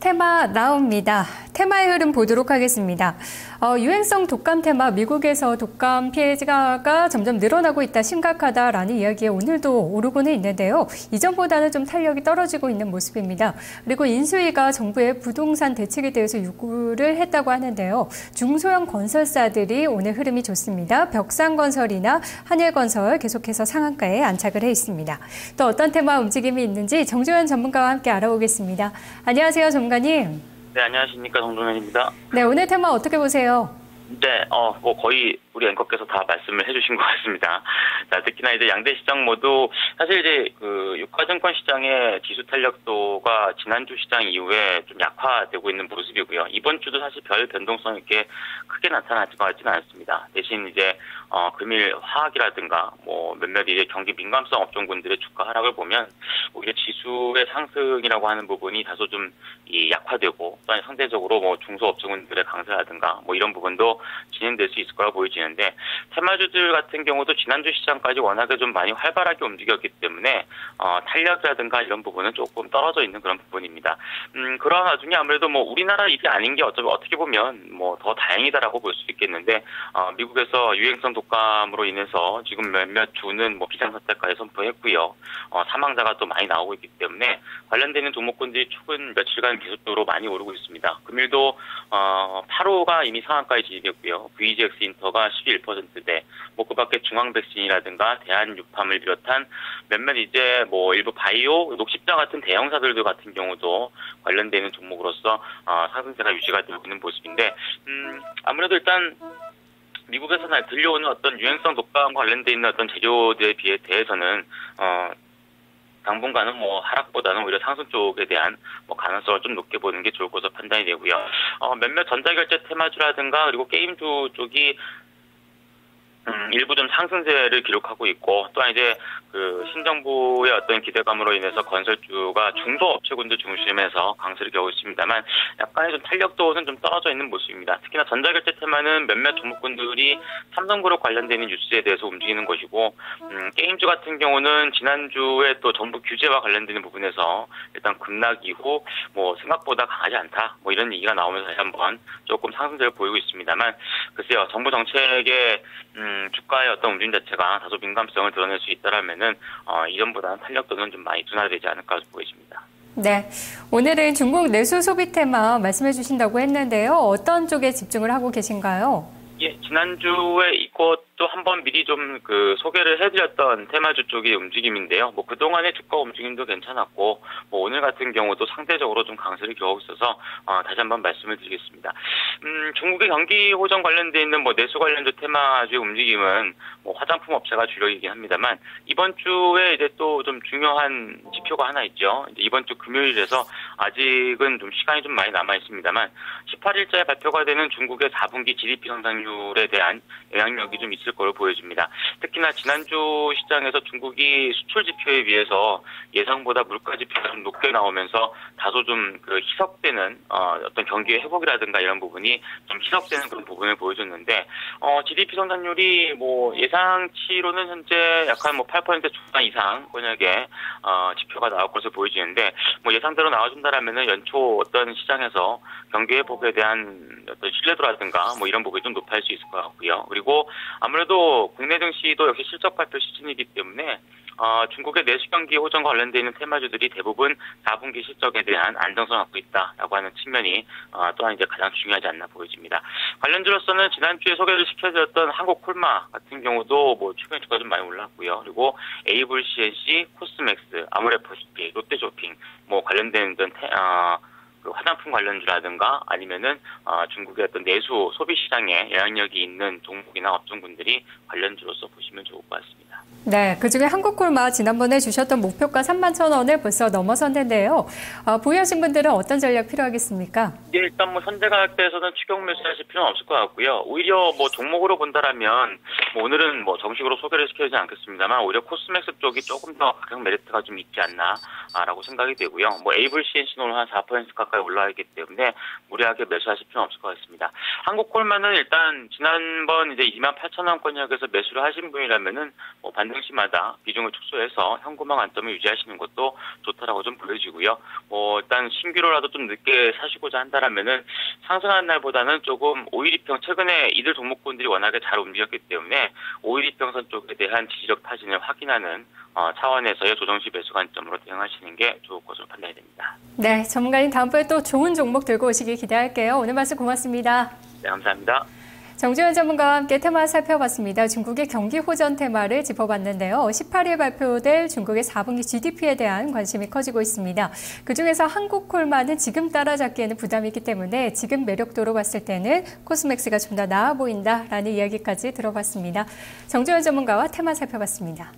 테마 나옵니다. 테마의 흐름 보도록 하겠습니다. 유행성 독감 테마, 미국에서 독감 피해자가 점점 늘어나고 있다, 심각하다라는 이야기에 오늘도 오르고는 있는데요. 이전보다는 좀 탄력이 떨어지고 있는 모습입니다. 그리고 인수위가 정부의 부동산 대책에 대해서 요구를 했다고 하는데요. 중소형 건설사들이 오늘 흐름이 좋습니다. 벽산건설이나 한일건설 계속해서 상한가에 안착을 해 있습니다. 또 어떤 테마 움직임이 있는지 정조현 전문가와 함께 알아보겠습니다. 안녕하세요, 전문가님. 네, 안녕하십니까. 정종현입니다. 네, 오늘 테마 어떻게 보세요? 네, 거의 우리 앵커께서 다 말씀을 해주신 것 같습니다. 자, 특히나 이제 양대 시장 모두 사실 이제 그 유가증권 시장의 지수 탄력도가 지난주 시장 이후에 좀 약화되고 있는 모습이고요. 이번 주도 사실 별 변동성 있게 크게 나타나지 것 같지는 않습니다. 대신 이제 금일 화학이라든가 뭐 몇몇 이제 경기 민감성 업종군들의 주가 하락을 보면 오히려 지수의 상승이라고 하는 부분이 다소 좀 약화되고, 또한 상대적으로 뭐 중소업종군들의 강세라든가 뭐 이런 부분도 진행될 수 있을 거라 보여지는데, 테마주들 같은 경우도 지난주 시장까지 워낙에 좀 많이 활발하게 움직였기 때문에 탄력이라든가 이런 부분은 조금 떨어져 있는 그런 부분입니다. 그러한 와중에 아무래도 뭐 우리나라 일이 아닌 게 어떻게 보면 뭐 더 다행이다라고 볼 수 있겠는데, 미국에서 유행성 독감으로 인해서 지금 몇몇 주는 뭐 비상사태까지 선포했고요. 사망자가 또 많이 나오고 있기 때문에 관련되는 종목군들이 최근 며칠간 계속적으로 많이 오르고 있습니다. 금일도 8호가 이미 상한가에 진입했고요. VGX 인터가 11%대, 뭐 그밖에 중앙백신이라든가 대한유팜을 비롯한 몇몇 이제 뭐 일부 바이오, 녹십자 같은 대형사들도 같은 경우도 관련되는 종목으로서 상승세가 유지가 되고 있는 모습인데, 아무래도 일단 미국에서 들려오는 어떤 유행성 독감과 관련돼 있는 어떤 재료들에 대해서는 당분간은 뭐 하락보다는 오히려 상승 쪽에 대한 뭐 가능성을 좀 높게 보는 게 좋을 것으로 판단이 되고요. 몇몇 전자결제 테마주라든가 그리고 게임주 쪽이 일부 좀 상승세를 기록하고 있고, 또한 이제 그 신정부의 어떤 기대감으로 인해서 건설주가 중소업체군들 중심에서 강세를 겨우고 있습니다만, 약간의 좀 탄력도는 좀 떨어져 있는 모습입니다. 특히나 전자결제 테마는 몇몇 종목군들이 삼성그룹 관련되는 뉴스에 대해서 움직이는 것이고, 게임주 같은 경우는 지난주에 또 정부 규제와 관련되는 부분에서 일단 급락 이후 뭐 생각보다 강하지 않다, 뭐 이런 얘기가 나오면서 다시 한번 조금 상승세를 보이고 있습니다만, 글쎄요, 정부 정책의 주가의 어떤 움직임 자체가 다소 민감성을 드러낼 수 있다라면은 이전보다는 탄력도는 좀 많이 둔화되지 않을까 보여집니다. 네, 오늘은 중국 내수 소비 테마 말씀해 주신다고 했는데요. 어떤 쪽에 집중을 하고 계신가요? 예, 지난주에 이것도 한번 미리 좀 소개를 해드렸던 테마주 쪽의 움직임인데요. 뭐 그동안의 주가 움직임도 괜찮았고, 뭐 오늘 같은 경우도 상대적으로 좀 강세를 겨우고 있어서 다시 한번 말씀을 드리겠습니다. 중국의 경기 호정 관련돼 있는 뭐 내수 관련주 테마주의 움직임은 뭐 화장품 업체가 주력이긴 합니다만, 이번 주에 이제 또 좀 중요한 지표가 하나 있죠. 이제 이번 주 금요일에서 아직은 좀 시간이 좀 많이 남아 있습니다만, 18일자에 발표가 되는 중국의 4분기 GDP 성장률에 대한 영향력이 좀 있을 것으로 보여집니다. 특히나 지난주 시장에서 중국이 수출 지표에 비해서 예상보다 물가 지표가 좀 높게 나오면서 다소 좀 희석되는 어떤 경기의 회복이라든가 이런 부분이 좀 희석되는 그런 부분을 보여줬는데, GDP 성장률이 뭐 예상치로는 현재 약간 뭐 8% 중반 이상 권역의 지표가 나올 것으로 보여지는데, 뭐 예상대로 나와준다라면은 연초 어떤 시장에서 경기 회복에 대한 어떤 신뢰도라든가 뭐 이런 부분이 좀 높아질 수 있을 것 같고요. 그리고 아무래도 국내 증시도 역시 실적 발표 시즌이기 때문에 중국의 내수 경기 호전과 관련되어 있는 테마주들이 대부분 4분기 실적에 대한 안정성을 갖고 있다라고 하는 측면이 또한 이제 가장 중요하지 않나 보여집니다. 관련주로서는 지난주에 소개를 시켜드렸던 한국콜마 같은 경우도 뭐 최근 주가 좀 많이 올랐고요. 그리고 에이블 CNC, 코스맥스, 아모레퍼시픽, 롯데쇼핑 뭐 관련된 화장품 관련주라든가 아니면은 중국의 어떤 내수 소비 시장에 영향력이 있는 종목이나 업종군들이 관련주로서 보시면 좋을 것 같습니다. 네, 그중에 한국콜마 지난번에 주셨던 목표가 31,000원을 벌써 넘어섰는데요. 보유하신 분들은 어떤 전략 필요하겠습니까? 네, 일단 뭐 현재 가격대에서는 추격 매수하실 필요는 없을 것 같고요. 오히려 뭐 종목으로 본다라면 뭐 오늘은 뭐 정식으로 소개를 시켜주지 않겠습니다만, 오히려 코스맥스 쪽이 조금 더 가격 메리트가 좀 있지 않나라고 생각이 되고요. 뭐 에이블 CNC는 한 4% 가까이 가까이 올라와 있기 때문에 무리하게 매수하실 필요는 없을 것 같습니다. 한국콜만은 일단 지난번 이제 28,000원권역에서 매수를 하신 분이라면은 뭐 반등시마다 비중을 축소해서 현금화 관점을 유지하시는 것도 좋다라고 좀 보여지고요. 뭐 일단 신규로라도 좀 늦게 사시고자 한다라면은 상승하는 날보다는 조금 5일 최근에 이들 종목군들이 워낙에 잘 움직였기 때문에 5일 이평선 쪽에 대한 지지력 타진을 확인하는 차원에서의 조정시 매수 관점으로 대응하시는 게 좋을 것으로 판단이 됩니다. 네, 전문가님 다음번에 또 좋은 종목 들고 오시길 기대할게요. 오늘 말씀 고맙습니다. 네, 감사합니다. 정주현 전문가와 함께 테마 살펴봤습니다. 중국의 경기 호전 테마를 짚어봤는데요. 18일 발표될 중국의 4분기 GDP에 대한 관심이 커지고 있습니다. 그중에서 한국콜만은 지금 따라잡기에는 부담이 있기 때문에 지금 매력도로 봤을 때는 코스맥스가 좀 더 나아 보인다라는 이야기까지 들어봤습니다. 정주현 전문가와 테마 살펴봤습니다.